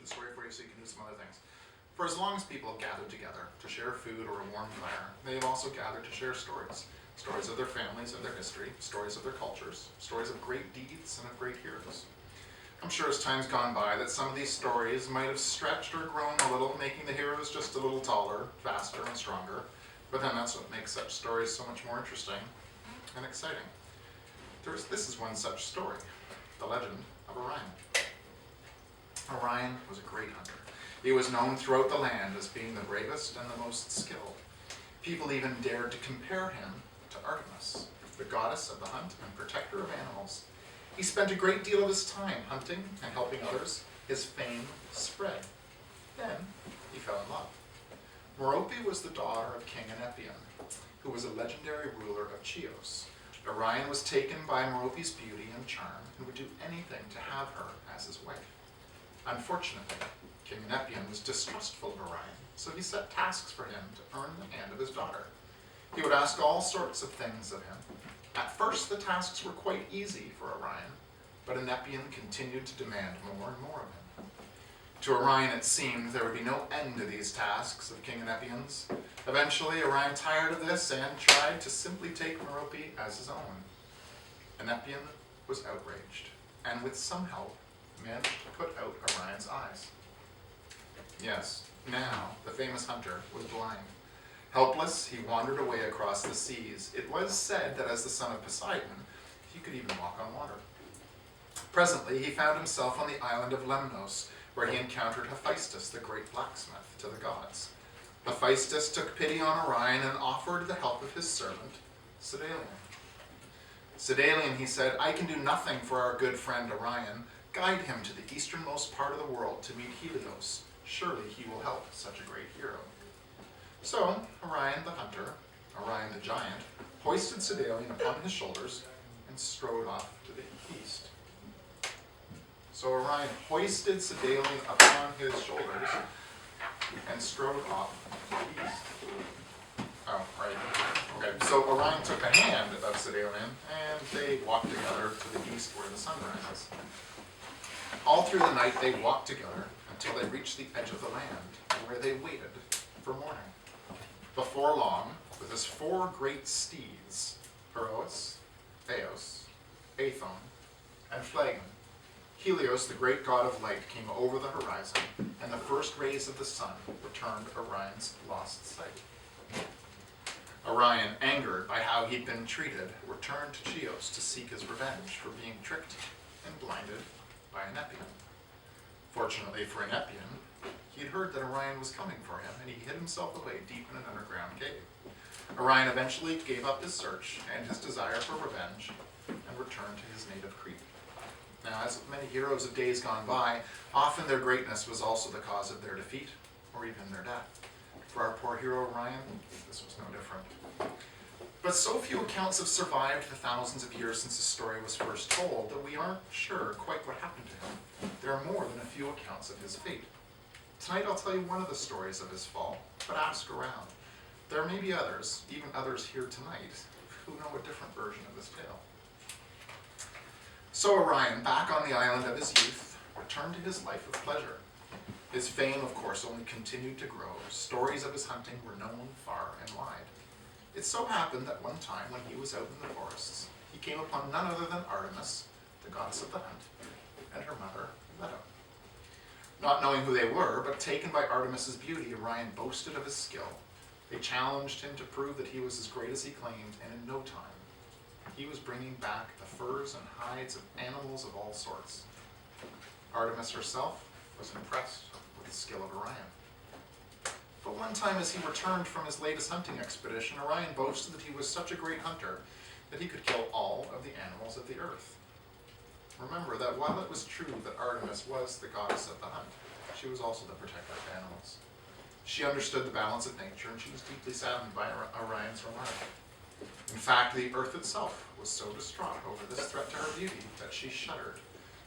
the story for you so you can do some other things. For as long as people have gathered together to share food or a warm fire, they have also gathered to share stories. Stories of their families, of their history, stories of their cultures, stories of great deeds and of great heroes. I'm sure as time's gone by that some of these stories might have stretched or grown a little, making the heroes just a little taller, faster, and stronger. But then that's what makes such stories so much more interesting and exciting. This is one such story, the legend of Orion. Orion was a great hunter. He was known throughout the land as being the bravest and the most skilled. People even dared to compare him to Artemis, the goddess of the hunt and protector of animals. He spent a great deal of his time hunting and helping others. His fame spread. Then he fell in love. Merope was the daughter of King Enepion, who was a legendary ruler of Chios. Orion was taken by Merope's beauty and charm and would do anything to have her as his wife. Unfortunately, King Enepion was distrustful of Orion, so he set tasks for him to earn the hand of his daughter. He would ask all sorts of things of him. At first, the tasks were quite easy for Orion, but Enepion continued to demand more and more of him. To Orion, it seemed there would be no end to these tasks of King Enepion's. Eventually, Orion tired of this and tried to simply take Merope as his own. Enepion was outraged, and with some help, managed to put out Orion's eyes. Yes, now the famous hunter was blind. Helpless, he wandered away across the seas. It was said that as the son of Poseidon, he could even walk on water. Presently, he found himself on the island of Lemnos, where he encountered Hephaestus, the great blacksmith, to the gods. Hephaestus took pity on Orion and offered the help of his servant, Sedalion. Sedalion, he said, I can do nothing for our good friend Orion. Guide him to the easternmost part of the world to meet Helios. Surely he will help such a great hero. So, Orion the hunter, Orion the giant, hoisted Sedalion upon his shoulders and strode off to the east. So Orion hoisted Sedalion upon his shoulders and strode off to the east. Oh, right. Okay, so Orion took the hand of Sedalion and they walked together to the east where the sun rises. All through the night they walked together until they reached the edge of the land, where they waited for morning. Before long, with his 4 great steeds, Heraeus, Eos, Aethon, and Phlegon, Helios, the great god of light, came over the horizon, and the first rays of the sun returned Orion's lost sight. Orion, angered by how he'd been treated, returned to Chios to seek his revenge for being tricked and blinded by Enepion. Fortunately for Enepion, he had heard that Orion was coming for him, and he hid himself away deep in an underground cave. Orion eventually gave up his search and his desire for revenge and returned to his native Crete. Now, as with many heroes of days gone by, often their greatness was also the cause of their defeat or even their death. For our poor hero Orion, this was no different. But so few accounts have survived the thousands of years since the story was first told that we aren't sure quite what happened to him. There are more than a few accounts of his fate. Tonight I'll tell you one of the stories of his fall, but ask around. There may be others, even others here tonight, who know a different version of this tale. So Orion, back on the island of his youth, returned to his life of pleasure. His fame, of course, only continued to grow. Stories of his hunting were known far and wide. It so happened that one time when he was out in the forests, he came upon none other than Artemis, the goddess of the hunt, and her mother, Leto. Not knowing who they were, but taken by Artemis's beauty, Orion boasted of his skill. They challenged him to prove that he was as great as he claimed, and in no time, he was bringing back the furs and hides of animals of all sorts. Artemis herself was impressed with the skill of Orion. But one time as he returned from his latest hunting expedition, Orion boasted that he was such a great hunter that he could kill all of the animals of the earth. Remember that while it was true that Artemis was the goddess of the hunt, she was also the protector of animals. She understood the balance of nature, and she was deeply saddened by Orion's remark. In fact, the earth itself was so distraught over this threat to her beauty that she shuddered.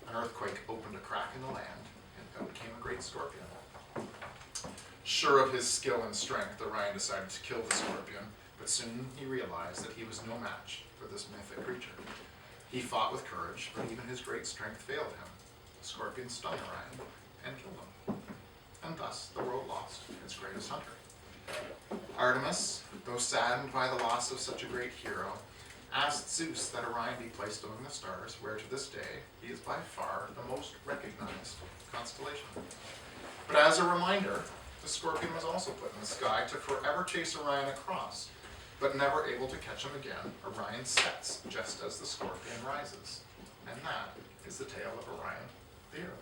An earthquake opened a crack in the land, and out came a great scorpion. Sure of his skill and strength, Orion decided to kill the scorpion, but soon he realized that he was no match for this mythic creature. He fought with courage, but even his great strength failed him. The scorpion stung Orion, and killed him. And thus the world lost its greatest hunter. Artemis, though saddened by the loss of such a great hero, asked Zeus that Orion be placed among the stars, where to this day he is by far the most recognized constellation. But as a reminder, the scorpion was also put in the sky to forever chase Orion across, but never able to catch him again. Orion sets just as the scorpion rises. And that is the tale of Orion the hero.